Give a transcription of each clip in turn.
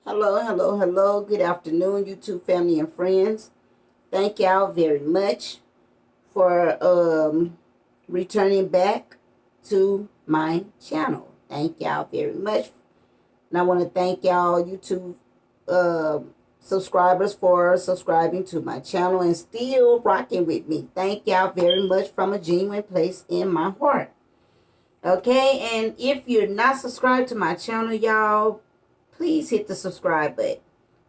Hello, hello, hello. Good afternoon, YouTube family and friends. Thank y'all very much for returning back to my channel. Thank y'all very much. And I want to thank y'all YouTube uh, subscribers for subscribing to my channel and still rocking with me. Thank y'all very much from a genuine place in my heart. Okay, and if you're not subscribed to my channel, y'all, please hit the subscribe button.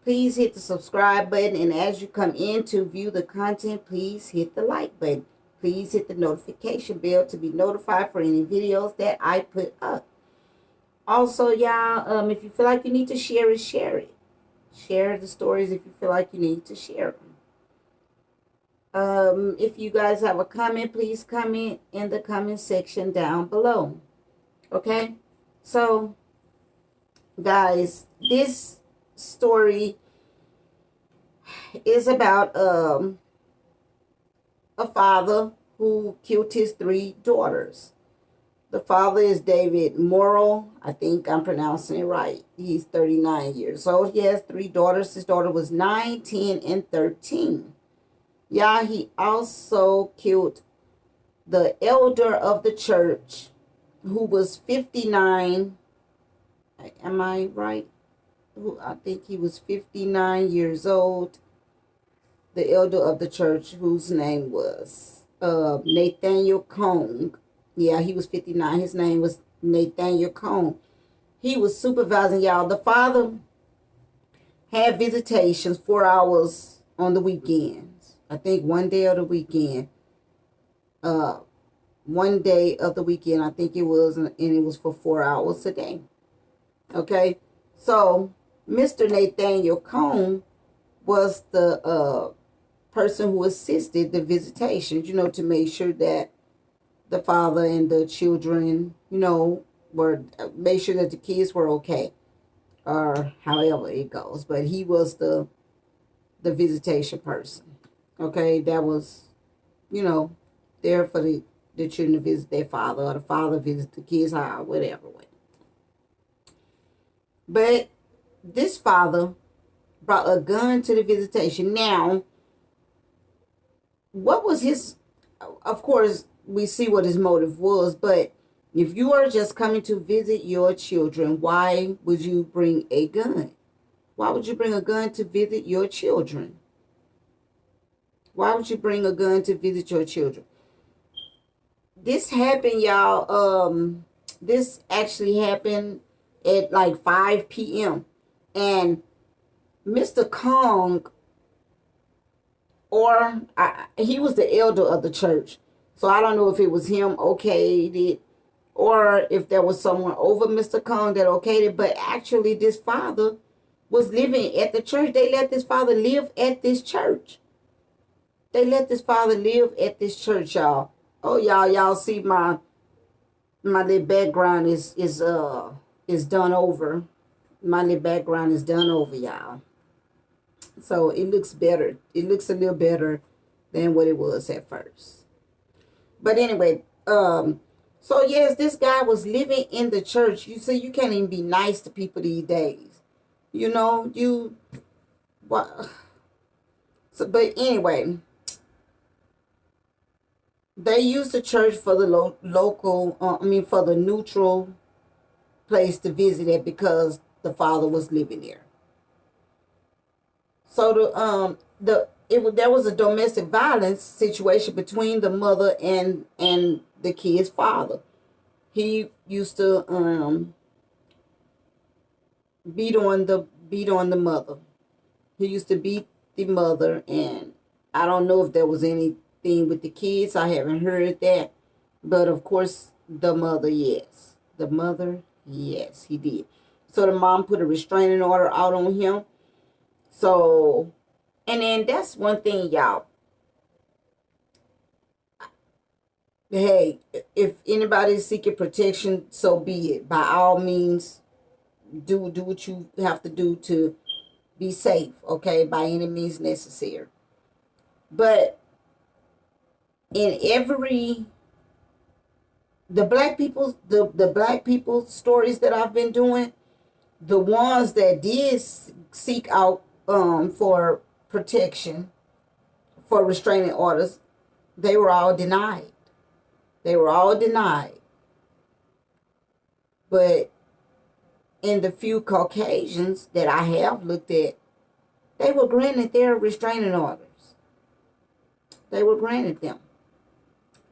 Please hit the subscribe button, and as you come in to view the content, please hit the like button. Please hit the notification bell to be notified for any videos that I put up. Also, y'all, if you feel like you need to share it, share it. Share the stories if you feel like you need to share them. If you guys have a comment, please comment in the comment section down below. Okay? So, guys, this story is about a father who killed his 3 daughters. The father is David Morrow. I think I'm pronouncing it right. He's 39 years old. He has 3 daughters. His daughter was 9, 10, and 13. Yeah, he also killed the elder of the church, who was 59. Am I right? I think he was 59 years old. The elder of the church, whose name was Nathaniel Cone. Yeah, he was 59. His name was Nathaniel Cone. He was supervising, y'all. The father had visitations 4 hours on the weekends. I think one day of the weekend. One day of the weekend, I think it was, and it was for 4 hours a day. Okay, so Mr. Nathaniel Cone was the person who assisted the visitations, to make sure that the father and the children, were, make sure that the kids were okay, or however it goes. But he was the visitation person. Okay, that was, there for the children to visit their father, or the father visit the kids, how, whatever way. But this father brought a gun to the visitation. Now, what was his, of course, we see what his motive was, but if you are just coming to visit your children, why would you bring a gun? Why would you bring a gun to visit your children? Why would you bring a gun to visit your children? This happened, y'all. This actually happened at like 5 p.m. And Mr. Kong, he was the elder of the church. So I don't know if it was him okayed it, or if there was someone over Mr. Kong that okayed it. But actually, this father was living at the church. They let this father live at this church. They let this father live at this church, y'all. Oh, y'all see my little background is done over. My little background is done over, y'all. So it looks better. It looks a little better than what it was at first. But anyway, so yes, this guy was living in the church. You see, you can't even be nice to people these days. What? So, but anyway, they used the church for the for the neutral place to visit it, because the father was living there. So there was a domestic violence situation between the mother and the kid's father. He used to beat on the mother. He used to beat the mother, and I don't know if there was anything with the kids. I haven't heard that, but of course the mother, yes. The mother, yes, he did. So the mom put a restraining order out on him. So, and then that's one thing, y'all. Hey, if anybody's seeking protection, so be it. By all means, do what you have to do to be safe, okay? By any means necessary. But in the black people stories that I've been doing, The ones that did seek out for protection, for restraining orders, they were all denied. They were all denied. But in the few Caucasians that I have looked at, they were granted their restraining orders. They were granted them.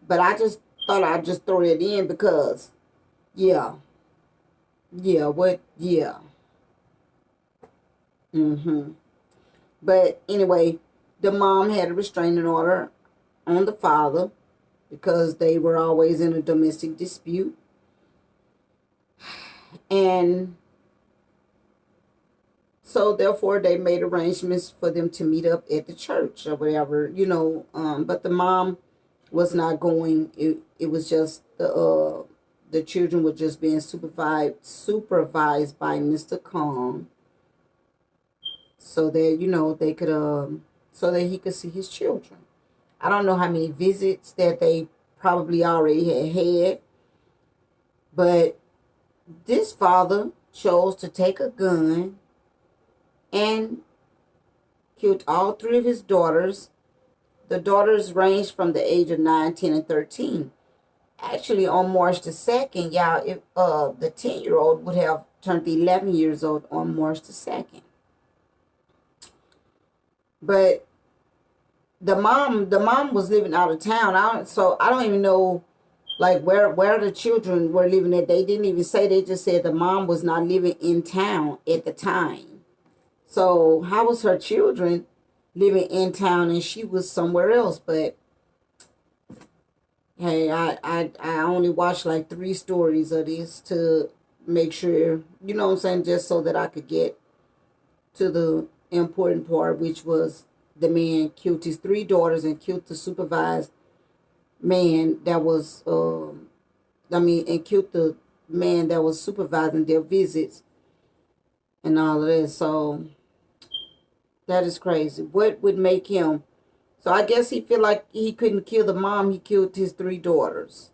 But I just thought I'd just throw it in because, yeah. Yeah, what? Yeah. But anyway, the mom had a restraining order on the father because they were always in a domestic dispute. And so therefore they made arrangements for them to meet up at the church or whatever, but the mom was not going. It was just the children were just being supervised by Mr. Kong, so that they could so that he could see his children. I don't know how many visits that they probably already had, but this father chose to take a gun and killed all three of his daughters. The daughters ranged from the age of 9, 10, and 13. Actually, on March the 2nd, y'all, the 10-year-old would have turned 11 years old on March the 2nd. But the mom was living out of town. So I don't even know, like, where the children were living at. They didn't even say. They just said the mom was not living in town at the time. So how was her children living in town and she was somewhere else? But hey, I only watched like 3 stories of this to make sure, you know what I'm saying, just so that I could get to the important part, which was the man killed his 3 daughters and killed the supervised man that was, and killed the man that was supervising their visits and all of that. So that is crazy. What would make him? So I guess he feel like he couldn't kill the mom. He killed his 3 daughters.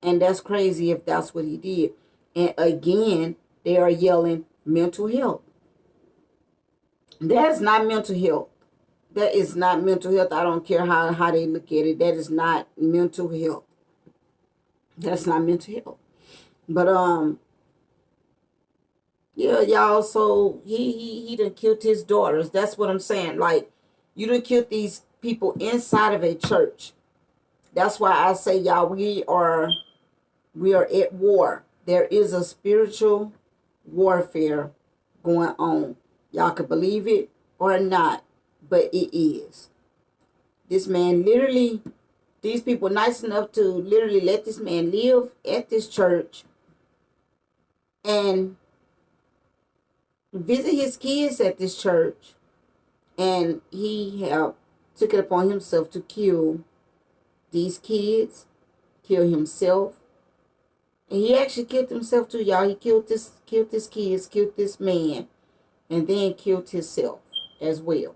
And that's crazy if that's what he did. And again, they are yelling mental health. That is not mental health. That is not mental health. I don't care how they look at it. That is not mental health. That's not mental health. But yeah, y'all, so he done killed his daughters. That's what I'm saying. Like, you done killed these people inside of a church. That's why I say, y'all, we are at war. There is a spiritual warfare going on. Y'all can believe it or not, but it is. This man literally, these people nice enough to literally let this man live at this church and visit his kids at this church, and he took it upon himself to kill these kids, kill himself, and he actually killed himself too, y'all. He killed his kids, killed this man, and then killed himself as well.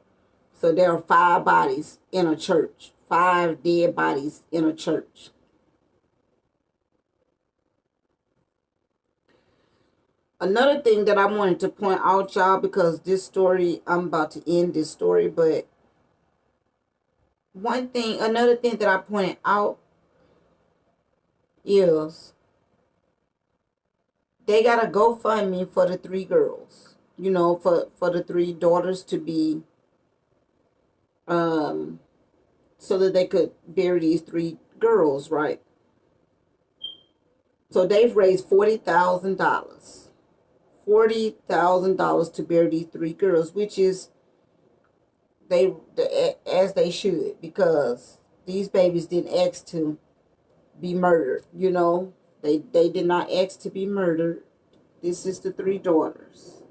So there are 5 bodies in a church, 5 dead bodies in a church. Another thing that I wanted to point out, y'all, because this story, I'm about to end this story, but another thing that I pointed out is they got a GoFundMe for the 3 girls, for the 3 daughters to be, so that they could bury these 3 girls, right? So they've raised $40,000. $40,000 to bury these 3 girls, which is as they should, because these babies didn't ask to be murdered. They did not ask to be murdered. This is the 3 daughters.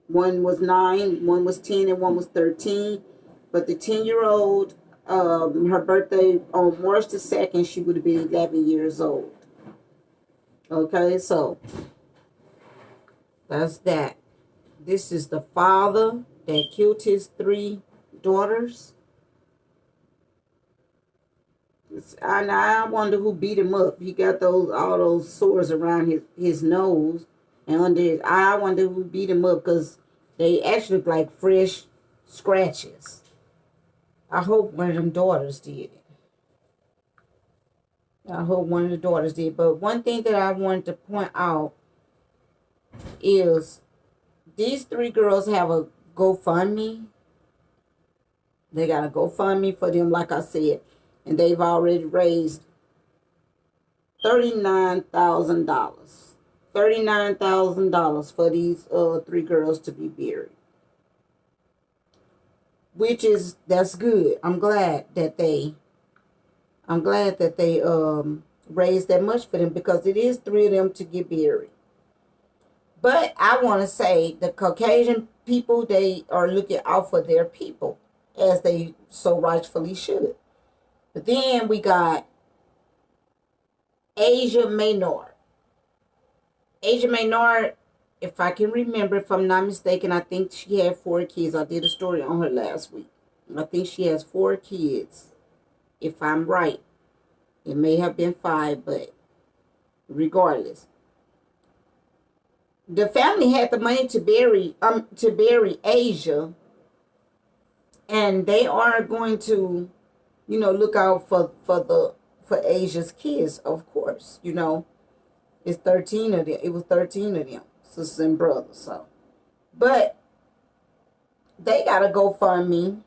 One was 9, one was 10, and one was 13. But the 10-year-old, her birthday on March the 2nd, she would have been 11 years old. Okay, so that's that. This is the father that killed his 3 daughters. I wonder who beat him up. He got all those sores around his nose. And I wonder who beat them up because they actually look like fresh scratches. I hope one of them daughters did it. I hope one of the daughters did. But one thing that I wanted to point out is these three girls have a GoFundMe. They got a GoFundMe for them, like I said. And they've already raised $39,000. $39,000 for these three girls to be buried. That's good. I'm glad that they raised that much for them, because it is three of them to get buried. But I want to say the Caucasian people, they are looking out for their people, as they so rightfully should. But then we got Asia Maynard. Asia Maynard, if I can remember, if I'm not mistaken, I think she had 4 kids. I did a story on her last week. I think she has 4 kids, if I'm right. It may have been 5, but regardless. The family had the money to bury Asia, and they are going to, look out for Asia's kids, of course. It's 13 of them. It was 13 of them, sisters and brothers. So, but they got a GoFundMe,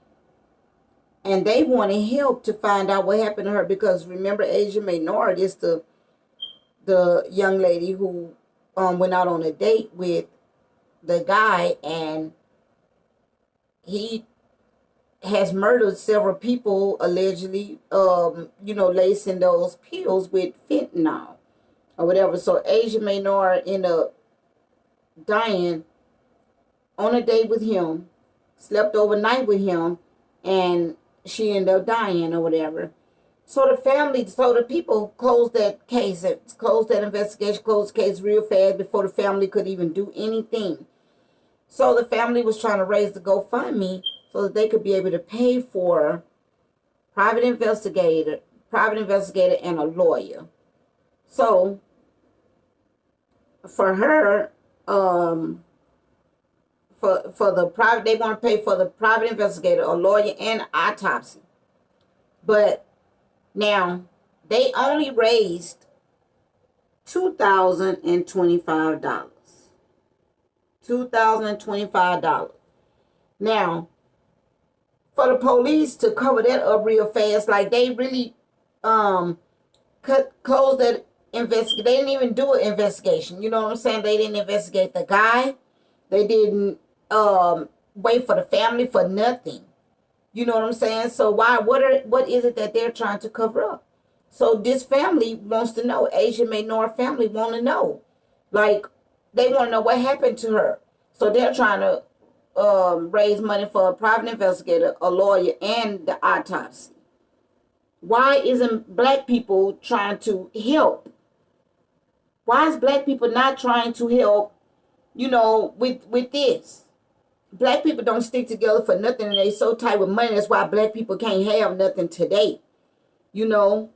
and they wanted help to find out what happened to her, because remember, Asia Maynard is the young lady who went out on a date with the guy, and he has murdered several people, allegedly, lacing those pills with fentanyl or whatever. So Asia Maynard ended up dying on a date with him, slept overnight with him, and she ended up dying or whatever. So the people closed that case, closed that investigation, closed the case real fast before the family could even do anything. So the family was trying to raise the GoFundMe so that they could be able to pay for private investigator and a lawyer. So for her, for the private, they want to pay for the private investigator, a lawyer, and autopsy. But now they only raised $2,025. $2,025. Now, for the police to cover that up real fast, like they really closed that investigation. They didn't even do an investigation. You know what I'm saying? They didn't investigate the guy. They didn't wait for the family for nothing. You know what I'm saying? So what is it that they're trying to cover up? So this family wants to know. Asia Maynard family want to know. Like, they want to know what happened to her. So they're trying to raise money for a private investigator, a lawyer, and the autopsy. Why isn't black people trying to help? Why is black people not trying to help, with this? Black people don't stick together for nothing, and they so tight with money. That's why black people can't have nothing today. They don't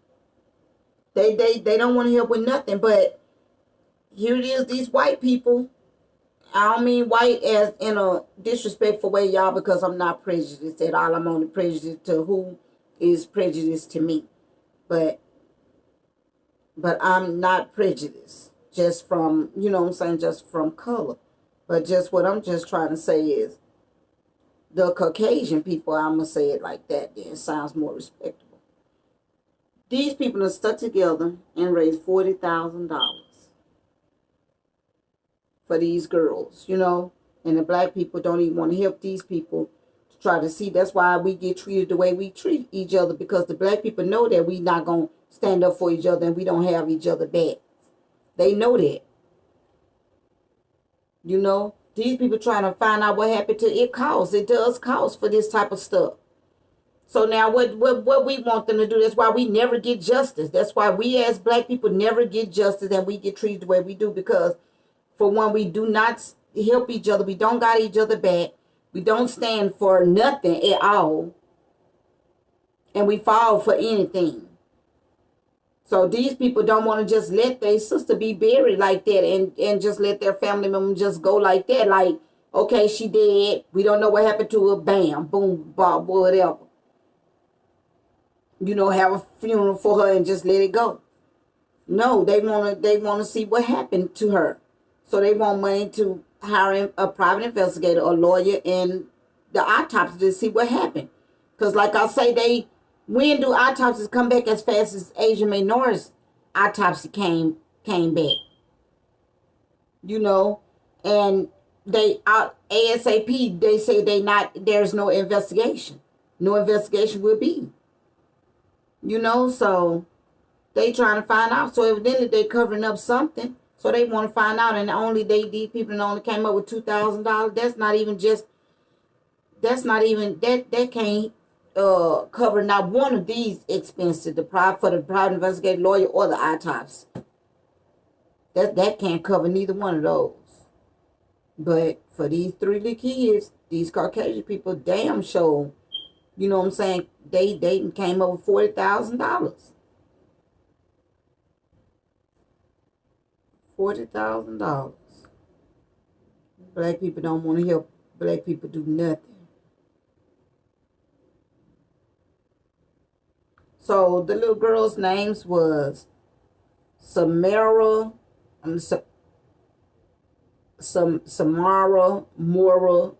want to help with nothing. But here it is, these white people. I don't mean white as in a disrespectful way, y'all, because I'm not prejudiced at all. I'm only prejudiced to who is prejudiced to me. But I'm not prejudiced just from, just from color. But just what I'm just trying to say is the Caucasian people, I'm going to say it like that, then it sounds more respectable. These people are stuck together and raised $40,000 for these girls, and the black people don't even want to help these people to try to see. That's why we get treated the way we treat each other, because the black people know that we not going to stand up for each other and we don't have each other back. They know that. These people trying to find out what happened to it costs. It does cost for this type of stuff. So now what we want them to do, that's why we never get justice. That's why we as black people never get justice and we get treated the way we do, because for one, we do not help each other. We don't got each other back. We don't stand for nothing at all. And we fall for anything. So these people don't want to just let their sister be buried like that and just let their family member just go like that. Like, okay, she dead. We don't know what happened to her. Bam, boom, bob, whatever. You know, have a funeral for her and just let it go. No, they wanna see what happened to her. So they want money to hire a private investigator or lawyer and the autopsy to see what happened. Because like I say, when do autopsies come back as fast as Asian May Norris autopsy came back? You know, and they ASAP they say there's no investigation. No investigation will be. You know, so they trying to find out. So evidently they covering up something. So they want to find out, and these people only came up with $2,000. That's not even that can't cover not one of these expenses, for the private investigative lawyer or the autopsy. That can't cover neither one of those. But for these 3 little kids, these Caucasian people, damn sure, you know what I'm saying, they came up with $40,000. $40,000. Black people don't want to help black people do nothing. So the little girl's names was Samara Mora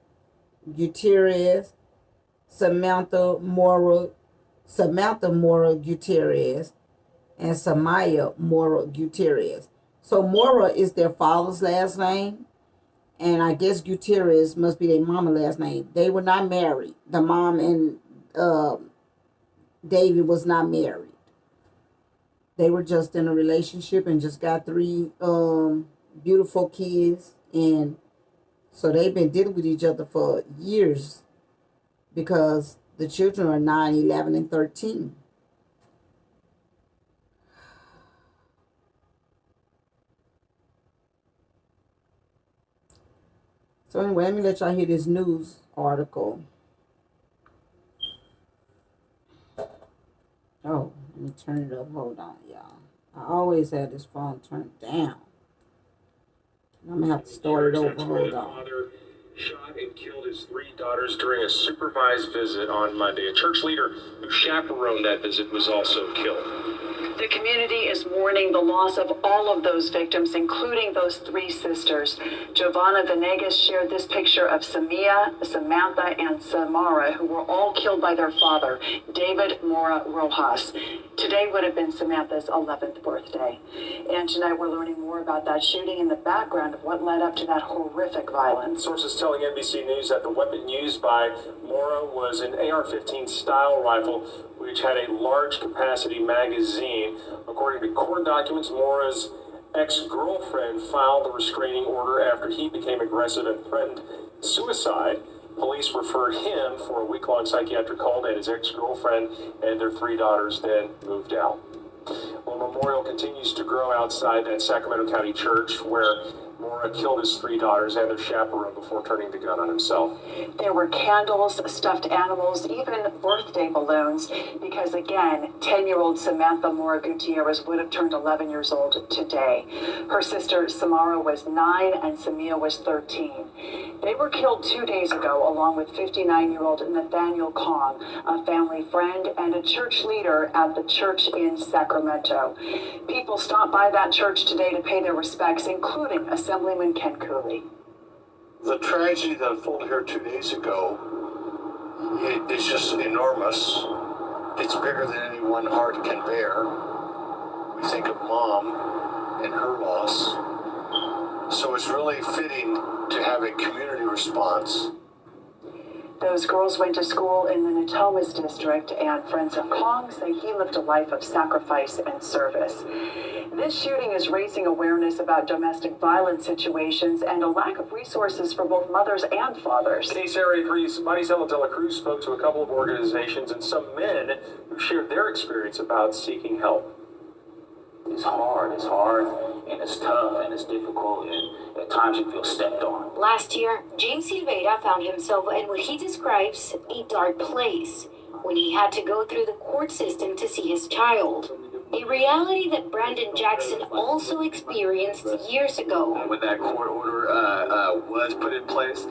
Gutierrez, Samantha Mora Gutierrez, and Samaya Mora Gutierrez. So Mora is their father's last name, and I guess Gutierrez must be their mama's last name. They were not married. The mom and David was not married. They were just in a relationship and just got 3 beautiful kids, and so they've been dealing with each other for years because the children are 9, 11, and 13. So anyway, let me let y'all hear this news article. Oh, let me turn it up. Hold on, y'all. I always have this phone turned down. I'm going to have to start it over. Hold on. Shot and killed his 3 daughters during a supervised visit on Monday. A church leader who chaperoned that visit was also killed. The community is mourning the loss of all of those victims, including those 3 sisters. Giovanna Venegas shared this picture of Samia, Samantha, and Samara, who were all killed by their father, David Mora Rojas. Today would have been Samantha's 11th birthday. And tonight we're learning more about that shooting and the background of what led up to that horrific violence. Sources telling NBC News that the weapon used by Mora was an AR-15 style rifle, which had a large capacity magazine. According to court documents, Mora's ex-girlfriend filed a restraining order after he became aggressive and threatened suicide. Police referred him for a week-long psychiatric call, and his ex-girlfriend and their 3 daughters then moved out. Well, a memorial continues to grow outside that Sacramento County church where Mora killed his 3 daughters and their chaperone before turning the gun on himself. There were candles, stuffed animals, even birthday balloons, because again, 10-year-old Samantha Mora Gutierrez would have turned 11 years old today. Her sister Samara was 9 and Samia was 13. They were killed 2 days ago, along with 59-year-old Nathaniel Kong, a family friend and a church leader at the church in Sacramento. People stopped by that church today to pay their respects, including Assemblyman Ken Cooley. The tragedy that unfolded here 2 days ago, it's just enormous. It's bigger than any one heart can bear. We think of Mom and her loss. So it's really fitting to have a community response. Those girls went to school in the Natomas district, and friends of Kong say he lived a life of sacrifice and service. This shooting is raising awareness about domestic violence situations and a lack of resources for both mothers and fathers. KCRA 3's Maricela de la Cruz spoke to a couple of organizations and some men who shared their experience about seeking help. It's hard, and it's tough, and it's difficult, and at times you feel stepped on. Last year, James Silveira found himself in what he describes a dark place when he had to go through the court system to see his child. A reality that Brandon Jackson also experienced years ago. When that court order was put in place,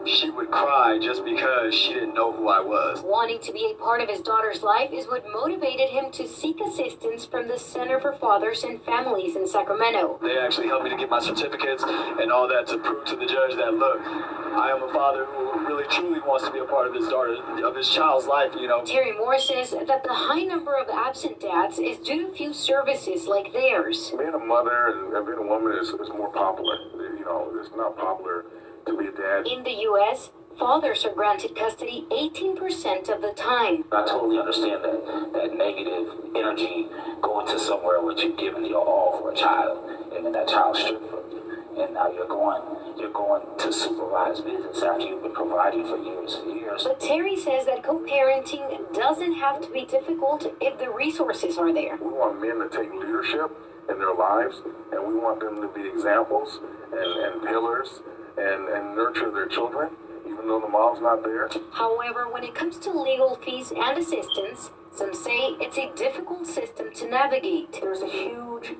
she would cry just because she didn't know who I was. Wanting to be a part of his daughter's life is what motivated him to seek assistance from the Center for Fathers and Families in Sacramento. They actually helped me to get my certificates and all that to prove to the judge that, look, I am a father who really truly wants to be a part of his daughter, of his child's life, you know. Terry Moore says that the high number of absent dads is due to few services like theirs. Being a mother and being a woman is more popular. You know, it's not popular to be a dad. In the U.S., fathers are granted custody 18% of the time. I totally understand that negative energy going to somewhere where you're giving your all for a child, and then that child's stripped from you, and now you're going to supervise visits after you've been providing for years and years. But Terry says that co-parenting doesn't have to be difficult if the resources are there. We want men to take leadership in their lives, and we want them to be examples and pillars and nurture their children, even though the mom's not there. However, when it comes to legal fees and assistance, some say it's a difficult system to navigate. There's a huge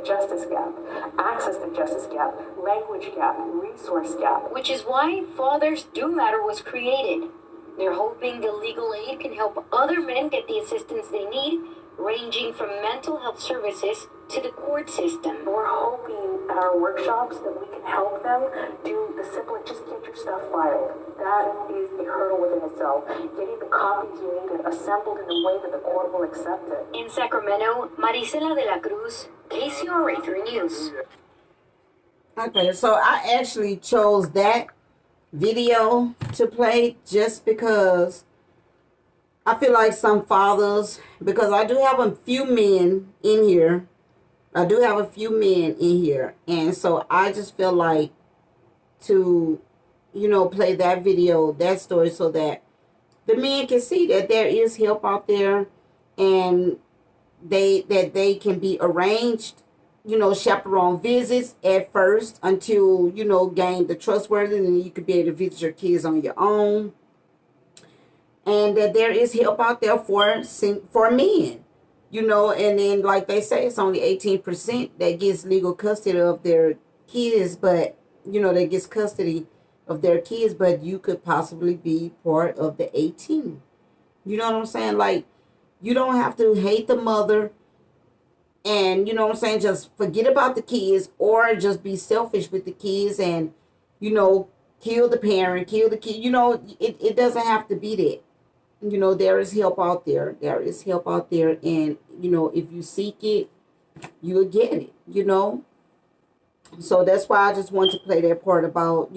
justice gap, access to justice gap, language gap, resource gap. Which is why Fathers Do Matter was created. They're hoping the legal aid can help other men get the assistance they need, ranging from mental health services to the court system. We're hoping at our workshops that we can help them do the simple, just get your stuff filed. That is a hurdle within itself. Getting the copies you need and assembled in a way that the court will accept it. In Sacramento, Marisela de la Cruz, KCRA 3 News. Okay, so I actually chose that video to play just because I feel like some fathers, because I do have a few men in here. And so I just feel like to, play that video, that story, so that the men can see that there is help out there, and they can be arranged, chaperone visits at first until, gain the trustworthiness, and you could be able to visit your kids on your own. And that there is help out there for men, and then like they say, it's only 18% that gets legal custody of their kids, but, that gets custody of their kids, but you could possibly be part of the 18. You know what I'm saying? Like, you don't have to hate the mother and, just forget about the kids, or just be selfish with the kids and, kill the parent, kill the kid. It doesn't have to be that. There is help out there. There is help out there. And, if you seek it, you'll get it, So that's why I just want to play that part about,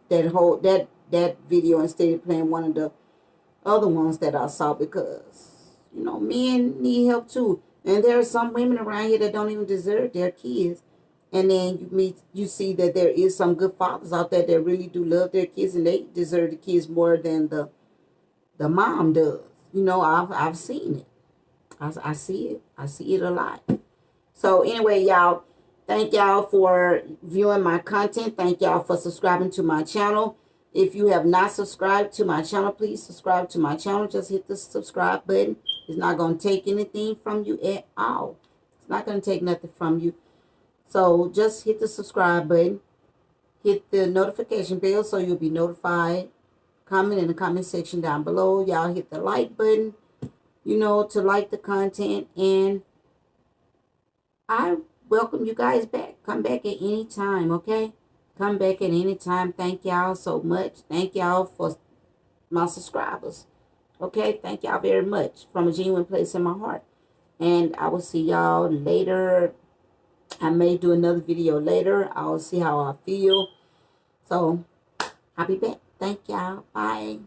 that video instead of playing one of the other ones that I saw, because, men need help too. And there are some women around here that don't even deserve their kids. And then you see that there is some good fathers out there that really do love their kids, and they deserve the kids more than the mom does. I've seen it. I see it. I see it a lot. So anyway, y'all, thank y'all for viewing my content. Thank y'all for subscribing to my channel. If you have not subscribed to my channel, please subscribe to my channel. Just hit the subscribe button. It's not going to take anything from you at all. It's not going to take nothing from you. So just hit the subscribe button. Hit the notification bell so you'll be notified. Comment in the comment section down below. Y'all hit the like button, to like the content. And I welcome you guys back. Come back at any time, okay? Come back at any time. Thank y'all so much. Thank y'all for my subscribers. Okay? Thank y'all very much from a genuine place in my heart. And I will see y'all later. I may do another video later. I'll see how I feel. So, I'll be back. Thank y'all. Bye.